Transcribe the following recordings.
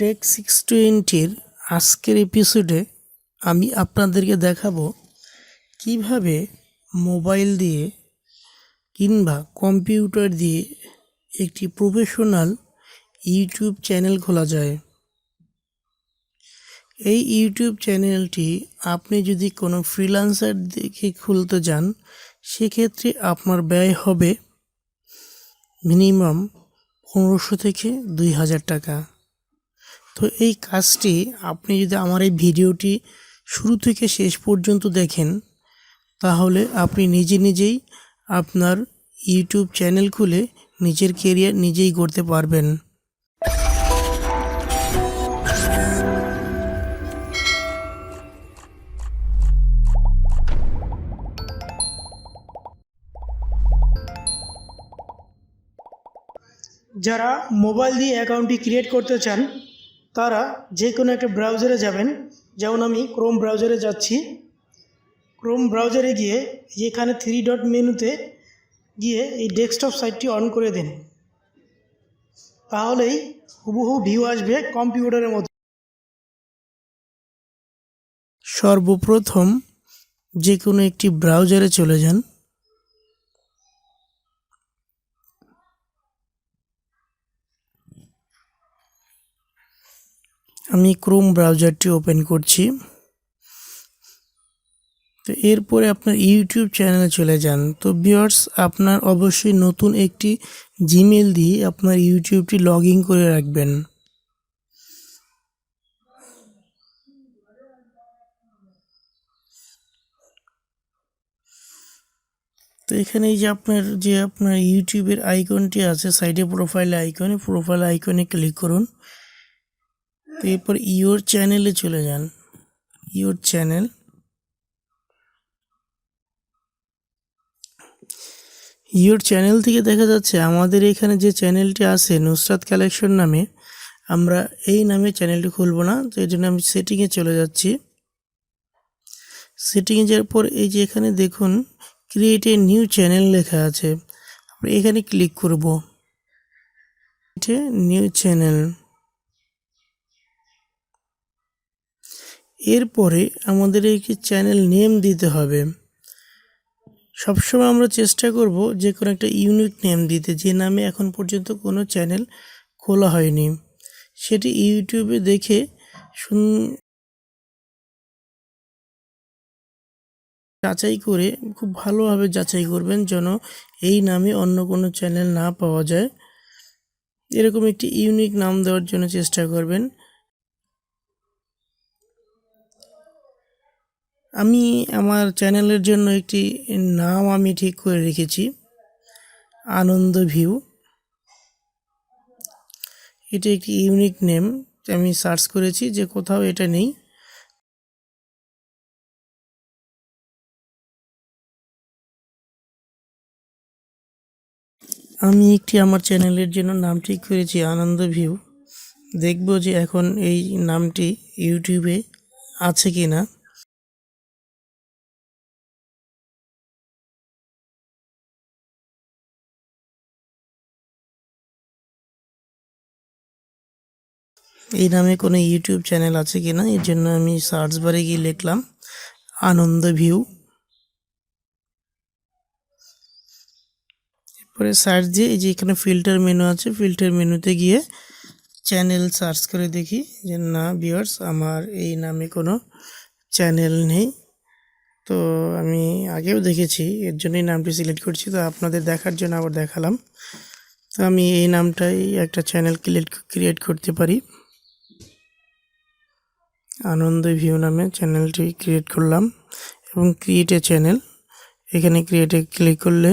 Take 620 আজকের এপিসোডে আমি আপনাদেরকে দেখাবো কিভাবে মোবাইল দিয়ে কিংবা কম্পিউটার দিয়ে একটি প্রফেশনাল ইউটিউব চ্যানেল খোলা যায়। এই ইউটিউব চ্যানেলটি আপনি যদি কোনো ফ্রিল্যান্সার দেখে খুলতে যান সেক্ষেত্রে আপনার ব্যয় হবে মিনিমাম 1500 থেকে 2000 টাকা। তো এই কাজটি আপনি যদি আমার এই ভিডিওটি শুরু থেকে শেষ পর্যন্ত দেখেন তাহলে আপনি নিজেই আপনার ইউটিউব চ্যানেল খুলে নিজের কেরিয়ার নিজেই গড়তে পারবেন। যারা মোবাইল দিয়ে অ্যাকাউন্টটি ক্রিয়েট করতে চান তারা যে কোনো একটা ব্রাউজারে যাবেন। যেমন আমি ক্রোম ব্রাউজারে যাচ্ছি। ক্রোম ব্রাউজারে গিয়ে এখানে 3 ডট মেনুতে গিয়ে এই ডেস্কটপ সাইটটি অন করে দিন, তাহলেই হুবহু ভিউ আসবে কম্পিউটারের মতো। সর্বপ্রথম যে কোনো একটি ব্রাউজারে চলে যান। আমি ক্রোম ব্রাউজারটি ওপেন করছি। তো এরপরে আপনার ইউটিউব চ্যানেলে চলে যান। তো ভিউয়ার্স, আপনার অবশ্যই নতুন একটি জিমেল দিয়ে আপনার ইউটিউবটি লগ ইন করে রাখবেন। তো এখানে এই যে আপনার ইউটিউবের আইকনটি আছে সাইডে, প্রোফাইল আইকনে ক্লিক করুন। তো এরপর ইওর চ্যানেলে চলে যান। ইওর চ্যানেল থেকে দেখা যাচ্ছে আমাদের এখানে যে চ্যানেলটি আছে নুসরাত কালেকশন নামে, আমরা এই নামে চ্যানেলটি খুলব না। তো এই জন্য আমি সেটিংয়ে চলে যাচ্ছি। সেটিংয়ে যাওয়ার পর এই যে এখানে দেখুন ক্রিয়েট এ নিউ চ্যানেল লেখা আছে, আমরা এখানে ক্লিক করব। New channel. এরপরে আমাদের একটি চ্যানেল নেম দিতে হবে। সবসময় আমরা চেষ্টা করব যে কোনো একটা ইউনিক নেম দিতে, যে নামে এখন পর্যন্ত কোনো চ্যানেল খোলা হয়নি। সেটি ইউটিউবে দেখে যাচাই করে খুব ভালোভাবে যাচাই করবেন যেন এই নামে অন্য কোনো চ্যানেল না পাওয়া যায়। এরকম একটি ইউনিক নাম দেওয়ার জন্য চেষ্টা করবেন। আমি আমার চ্যানেলের জন্য একটি নাম আমি ঠিক করে রেখেছি, আনন্দ ভিউ। এটা একটি ইউনিক নেম, আমি সার্চ করেছি যে কোথাও এটা নেই। আমি আমার চ্যানেলের জন্য নাম ঠিক করেছি আনন্দ ভিউ। দেখব যে এখন এই নামটি ইউটিউবে আছে কি না। এই নামে কোনো ইউটিউব চ্যানেল আছে কি না, এর জন্য আমি সার্চ বারে গিয়ে লিখলাম আনন্দ ভিউ। এরপরে সার্চ দিয়ে এই যে এখানে ফিল্টার মেনু আছে, ফিল্টার মেনুতে গিয়ে চ্যানেল সার্চ করে দেখি যে না ভিউয়ার্স, আমার এই নামে কোনো চ্যানেল নেই। তো আমি আগেও দেখেছি, এর জন্যই নামটি সিলেক্ট করছি। তো আপনাদের দেখার জন্য আবার দেখালাম। তো আমি এই নামটাই একটা চ্যানেল ক্রিয়েট করতে পারি। আনন্দ ভিউ নামে চ্যানেলটি ক্রিয়েট করলাম এবং ক্রিয়েট এ চ্যানেল, এখানে ক্রিয়েটে ক্লিক করলে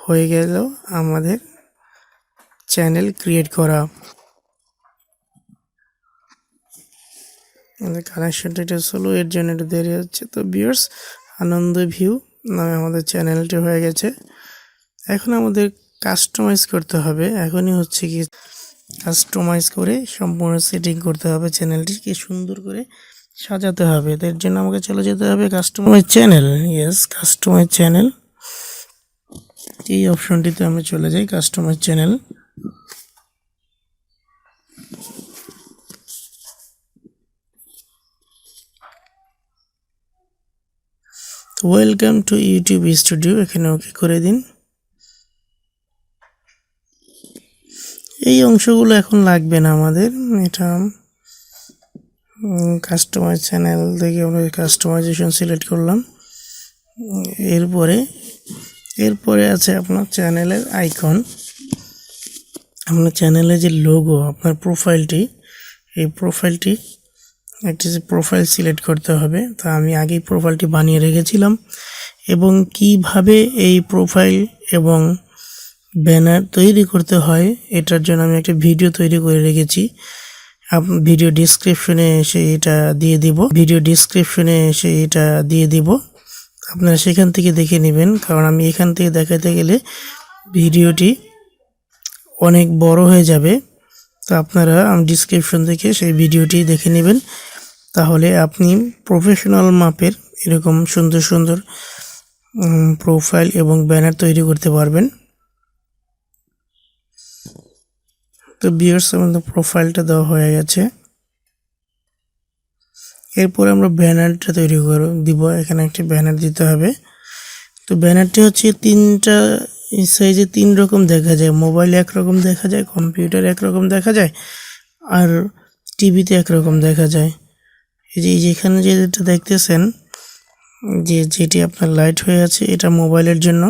হয়ে গেল আমাদের চ্যানেল ক্রিয়েট করা। আমাদের কানেকশনটা এটা স্লো, এর জন্য একটু দেরি হচ্ছে। তো ভিউয়ার্স, আনন্দ ভিউ নামে আমাদের চ্যানেলটি হয়ে গেছে। এখন আমাদের কাস্টমাইজ করতে হবে। এখনই হচ্ছে কি কাস্টমাইজ করে সম্পূর্ণ সেটিং করতে হবে, চ্যানেলটিকে সুন্দর করে সাজাতে হবে। এর জন্য আমাকে চলে যেতে হবে কাস্টমাইজ চ্যানেল। কাস্টমাইজ চ্যানেল, এই অপশনটিতে আমরা চলে যাই। Customize channel, welcome to YouTube studio, এখানে ওকে করে দিন। এই অংশগুলো এখন লাগবে না আমাদের, এটা কাস্টমাইজ চ্যানেল থেকে আমরা কাস্টমাইজেশন সিলেক্ট করলাম। এরপরে আছে আপনার চ্যানেলের আইকন, আপনার চ্যানেলের যে লোগো, আপনার প্রোফাইলটি, এই প্রোফাইলটি একটি প্রোফাইল সিলেক্ট করতে হবে। তা আমি আগেই প্রোফাইলটি বানিয়ে রেখেছিলাম, এবং কিভাবে এই প্রোফাইল এবং ব্যানার তৈরি করতে হয় এটার জন্য আমি একটা ভিডিও তৈরি করে রেখেছি। ভিডিও ডিসক্রিপশনে এটা দিয়ে দিব, আপনারা সেখান থেকে দেখে নেবেন, কারণ আমি এখান থেকে দেখাতে গেলে ভিডিওটি অনেক বড় হয়ে যাবে। তো আপনারা ডিসক্রিপশন থেকে সেই ভিডিওটি দেখে নেবেন, তাহলে আপনি প্রফেশনাল মাপের এরকম সুন্দর সুন্দর প্রোফাইল এবং ব্যানার তৈরি করতে পারবেন। তো ভিউয়ার্স, আমাদের প্রোফাইলটা দেওয়া হয়ে গেছে। এরপর আমরা ব্যানারটা তৈরি করে দিব, এখানে একটা ব্যানার দিতে হবে। তো ব্যানারটি হচ্ছে তিনটা সাইজে তিন রকম দেখা যায়, মোবাইলে একরকম দেখা যায়, কম্পিউটারে একরকম দেখা যায়, আর টিভিতে একরকম দেখা যায়। যেখানে যেটা দেখতেছেন যেটি আপনার লাইট হয়ে আছে, এটা মোবাইলের জন্য।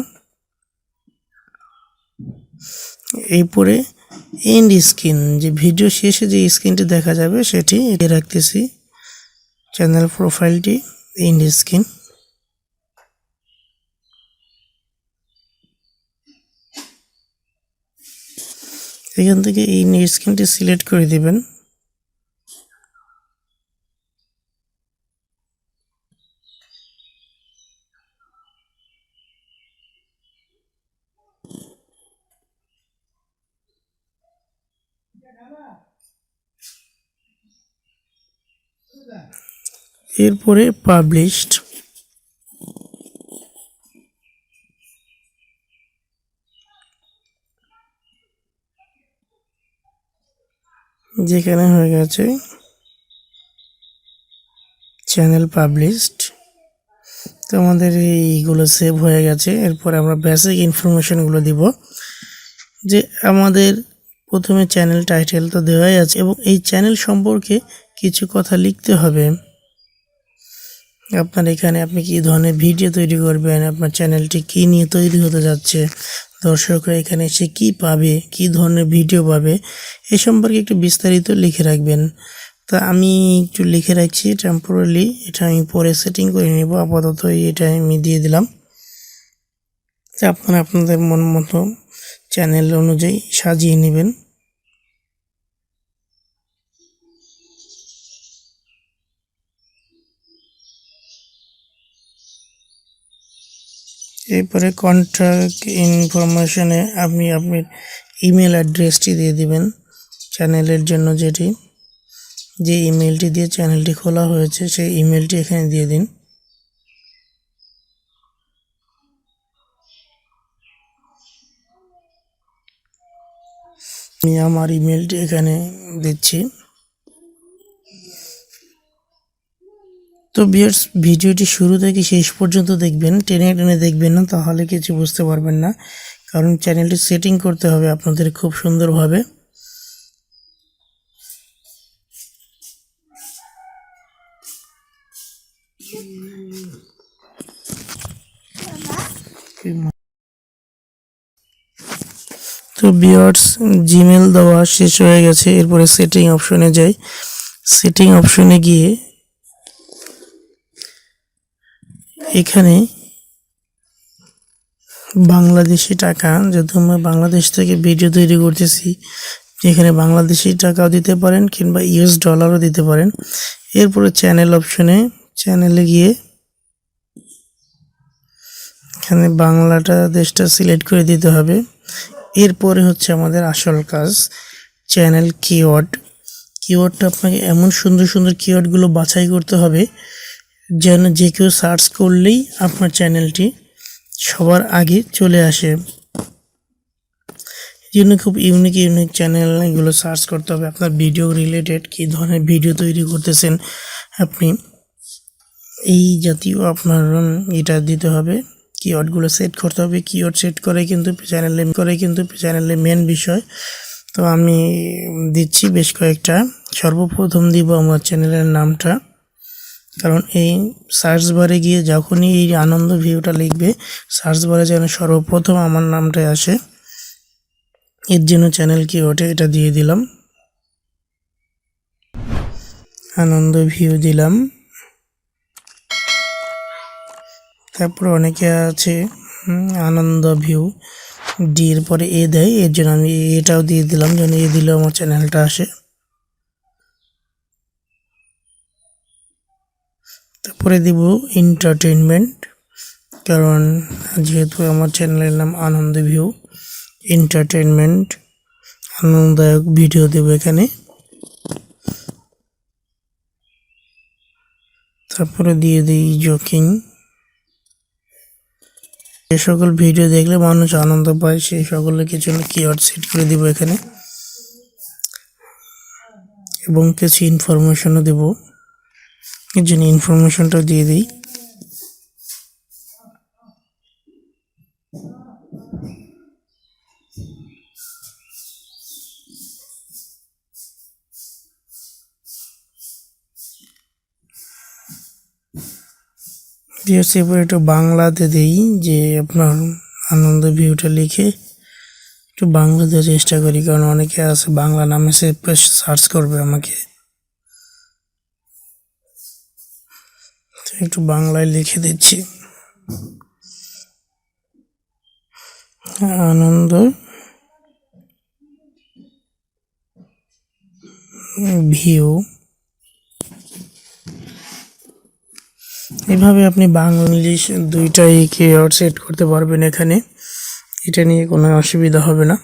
এরপরে এন্ড স্ক্রিন, যে ভিডিও শেষে যে স্ক্রিনটি দেখা যাবে সেটি রাখতেছি, চ্যানেল প্রোফাইলটি এন্ড স্ক্রিন। এখান থেকে এই স্ক্রিনটি সিলেক্ট করে দিবেন। এরপরে পাবলিশড, যেখানে হয়ে গেছে চ্যানেল পাবলিশড। তো আমাদের এইগুলো সেভ হয়ে গেছে। এরপর আমরা বেসিক ইনফরমেশনগুলো দিব, যে আমাদের প্রথমে চ্যানেল টাইটেল তো দেওয়াই আছে, এবং এই চ্যানেল সম্পর্কে কিছু কথা লিখতে হবে। আপনার এখানে আপনি কী ধরনের ভিডিও তৈরি করবেন, আপনার চ্যানেলটি কী নিয়ে তৈরি হতে যাচ্ছে, দর্শকরা এখানে এসে কী পাবে, কী ধরনের ভিডিও পাবে, এ সম্পর্কে একটু বিস্তারিত লিখে রাখবেন। তা আমি একটু লিখে রাখছি টেম্পোরারি, এটা আমি পরে সেটিং করে নেব। আপাতত এটা আমি দিয়ে দিলাম। আপনারা আপনাদের মন মতো চ্যানেল অনুযায়ী সাজিয়ে নেবেন। এরপরে কন্ট্যাক্ট ইনফরমেশনে আপনি আপনার ইমেল অ্যাড্রেসটি দিয়ে দিবেন চ্যানেলের জন্য, যে ইমেলটি দিয়ে চ্যানেলটি খোলা হয়েছে সেই ইমেলটি এখানে দিয়ে দিন। আমি আমার ইমেলটি এখানে দিচ্ছি। তো ভিউয়ার্স, ভিডিওটি শুরু থেকে শেষ পর্যন্ত দেখবেন, টেনে টেনে দেখবেন না, তাহলে কিছু বুঝতে পারবেন না, কারণ চ্যানেলটি সেটিং করতে হবে আপনাদের খুব সুন্দরভাবে। তো ভিউয়ার্স, জিমেল দেওয়া শেষ হয়ে গেছে। এরপরে সেটিং অপশনে যাই। সেটিং অপশনে গিয়ে এখানে বাংলাদেশি টাকা, যেহেতু আমরা বাংলাদেশ থেকে ভিডিও তৈরি করতেছি, এখানে বাংলাদেশি টাকাও দিতে পারেন কিংবা ইউএস ডলারও দিতে পারেন। এরপরে চ্যানেল অপশনে, চ্যানেলে গিয়ে এখানে বাংলাটা দেশটা সিলেক্ট করে দিতে হবে। এরপরে হচ্ছে আমাদের আসল কাজ, চ্যানেল কিওয়ার্ডটা আপনাকে এমন সুন্দর সুন্দর কিওয়ার্ডগুলো বাছাই করতে হবে যেন যে কেউ সার্চ করলেই আপনার চ্যানেলটি সবার আগে চলে আসে। এই জন্য খুব ইউনিক চ্যানেল এগুলো সার্চ করতে হবে। আপনার ভিডিও রিলেটেড কী ধরনের ভিডিও তৈরি করতেছেন আপনি, এই জাতীয় আপনার এটা দিতে হবে, কিওয়ার্ডগুলো সেট করতে হবে। কিওয়ার্ড সেট করে কিন্তু চ্যানেলে মেন বিষয়। তো আমি দিচ্ছি বেশ কয়েকটা। সর্বপ্রথম দিব আমার চ্যানেলের নামটা, কারণ এই সার্চ বারে গিয়ে যখনই এই আনন্দ ভিউটা লিখবে, সার্চ বারে যেন সর্বপ্রথম আমার নামটাই আসে, এর জন্য চ্যানেল কিওয়ার্ডে এটা দিয়ে দিলাম, আনন্দ ভিউ দিলাম। তারপরে অনেকে আছে আনন্দ ভিউ ডি এর পরে এ দেয়, এর জন্য আমি এটাও দিয়ে দিলাম, যেন এ দিলেও আমার চ্যানেলটা আসে। তারপরে দিব এন্টারটেইনমেন্ট, কারণ যেহেতু আমার চ্যানেলের নাম আনন্দ ভিউ, এন্টারটেইনমেন্ট আনন্দদায়ক ভিডিও দেব এখানে। তারপরে দিয়ে দিই জোকিং। যে সকল ভিডিও দেখলে মানুষ আনন্দ পায় সেই সকলের কিছু কিওয়ার্ড সেট করে দিব এখানে, এবং কিছু ইনফরমেশনও দেব, এর জন্য ইনফরমেশনটাও দিয়ে দিই। এরপর একটু বাংলাতে দিই, যে আপনার আনন্দ ভিউটা লিখে একটু বাংলা দেওয়ার চেষ্টা করি, কারণ অনেকে আছে বাংলা নামে সে সার্চ করবে আমাকে, একটু বাংলায় লিখে দিচ্ছি আনন্দ ভিউ। এভাবে আপনি বাংলা ইংলিশ দুইটাই কিওয়ার্ড সেট করতে পারবেন এখানে, এটা নিয়ে কোনো অসুবিধা হবে না।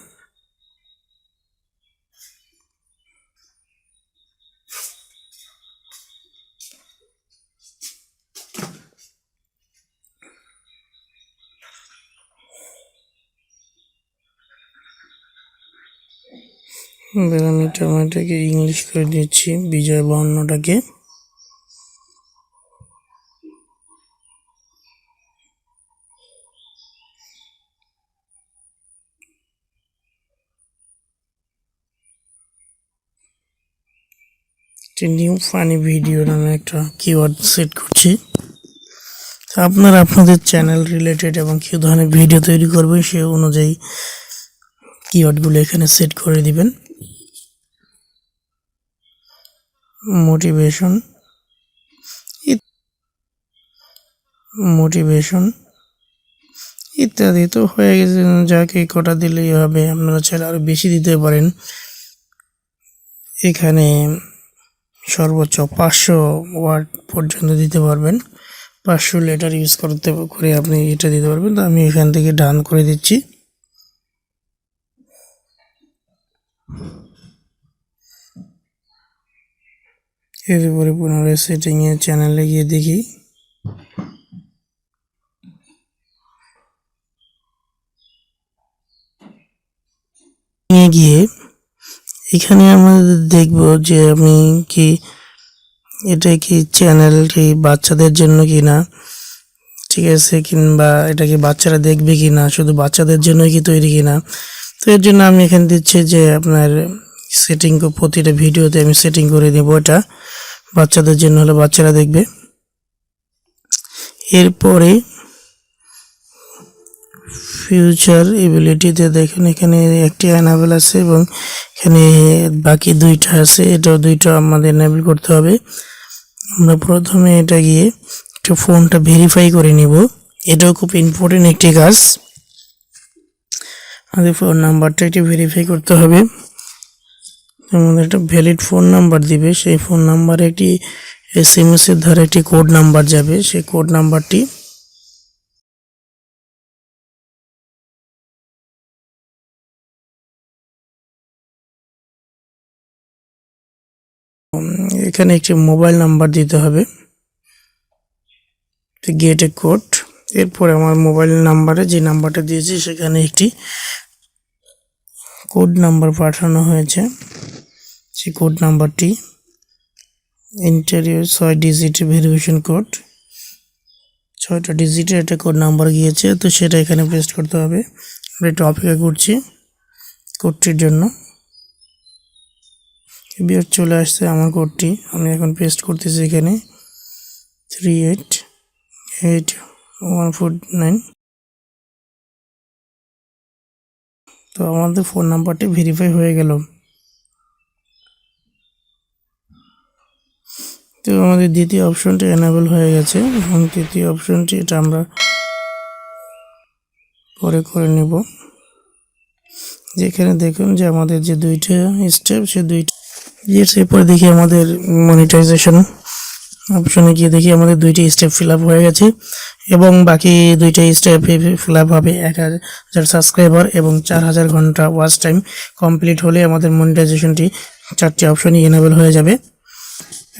আমি টমেটোকে ইংলিশ করে দিচ্ছি, বিজয় বর্ণটাকে। নিউ ফানি ভিডিও নামে একটা কিওয়ার্ড সেট করছি। আপনারা আপনাদের চ্যানেল রিলেটেড এবং কি ধরনের ভিডিও তৈরি করবেন সে অনুযায়ী কিওয়ার্ডগুলো এখানে সেট করে দিবেন। মোটিভেশন ইত্যাদি তো হয়ে গেছে, যাকে কটা দিলেই হবে। আপনারা চাইলে আরো বেশি দিতে পারেন, এখানে সর্বোচ্চ 500 ওয়ার্ড পর্যন্ত দিতে পারবেন, 500 লেটার ইউজ করে আপনি এটা দিতে পারবেন। তো আমি এখান থেকে ডান করে দিচ্ছি। এরপরে পুনরায় সেটিংয়ে চ্যানেলে গিয়ে দেখি, গিয়ে এখানে আমাদের দেখব যে আমি কি এটা কি চ্যানেল কি বাচ্চাদের জন্য কিনা, ঠিক আছে, কিংবা এটা কি বাচ্চারা দেখবে কিনা, শুধু বাচ্চাদের জন্যই কি তৈরি কিনা। তো এর জন্য আমি এখানে দিচ্ছি যে আপনার সেটিং প্রতিটা ভিডিওতে আমি সেটিং করে দেব, এটা বাচ্চাদের জন্য হলে বাচ্চারা দেখবে। এরপরে ফিউচার এবিলিটিতে দেখেন এখানে একটি অ্যানাবেল আছে এবং এখানে বাকি দুইটা আছে, এটাও দুইটা আমাদের এনাবেল করতে হবে। আমরা প্রথমে এটা গিয়ে একটু ফোনটা ভেরিফাই করে নিব, এটাও খুব ইম্পর্টেন্ট একটি কাজ। আমাদের ফোন নাম্বারটা একটু ভেরিফাই করতে হবে, আমাদের একটা ভ্যালিড ফোন নাম্বার দিবে, সেই ফোন নাম্বারে একটি SMS এর ধারে একটি কোড নাম্বার যাবে, সেই কোড নাম্বারটি এখানে একটি মোবাইল নাম্বার দিতে হবে, গেট এ কোড। এরপরে আমার মোবাইল নাম্বারে যে নাম্বারটা দিয়েছি সেখানে একটি কোড নাম্বার পাঠানো হয়েছে, সেই কোড নাম্বারটি ইন্টারিয়র 6 ডিজিট ভেরিফিকেশন কোড, 6টা ডিজিটের একটা কোড নাম্বার গিয়েছে, তো সেটা এখানে পেস্ট করতে হবে। আমরা একটু অপেক্ষা করছি কোডটির জন্য। ভিউয়ার্স চলে আসছে আমার কোডটি, আমি এখন পেস্ট করতেছি এখানে 388149। তো আমাদের ফোন নাম্বারটি ভেরিফাই হয়ে গেল। তো আমাদের দ্বিতীয় অপশনটি এনেবল হয়ে গেছে এবং তৃতীয় অপশনটি এটা আমরা পরে করে নেব। যেখানে দেখুন যে আমাদের যে দুইটা স্টেপ, সে দুইটা এরপরে দেখি আমাদের মনিটাইজেশন অপশনে গিয়ে দেখি আমাদের দুইটি স্টেপ ফিল আপ হয়ে গেছে এবং বাকি দুইটা স্টেপ ফিল আপ হবে 1000 সাবস্ক্রাইবার এবং 4000 ঘন্টা ওয়াচ টাইম কমপ্লিট হলে আমাদের মনিটাইজেশনটি 4টি অপশনই এনেবল হয়ে যাবে।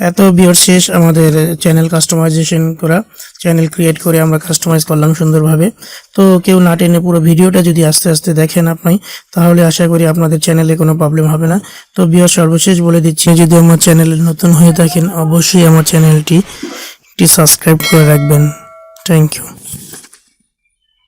এত ভিউয়ার শেষ আমাদের চ্যানেল কাস্টমাইজেশন করা, চ্যানেল ক্রিয়েট করে আমরা কাস্টমাইজ করলাম সুন্দরভাবে। তো কেউ না টেনে পুরো ভিডিওটা যদি আস্তে আস্তে দেখেন আপনি, তাহলে আশা করি আপনাদের চ্যানেলে কোনো প্রবলেম হবে না। তো ভিউয়ার সর্বশেষ বলে দিচ্ছি, যদি আমার চ্যানেলে নতুন হয়ে থাকেন অবশ্যই আমার চ্যানেলটি সাবস্ক্রাইব করে রাখবেন। Thank you.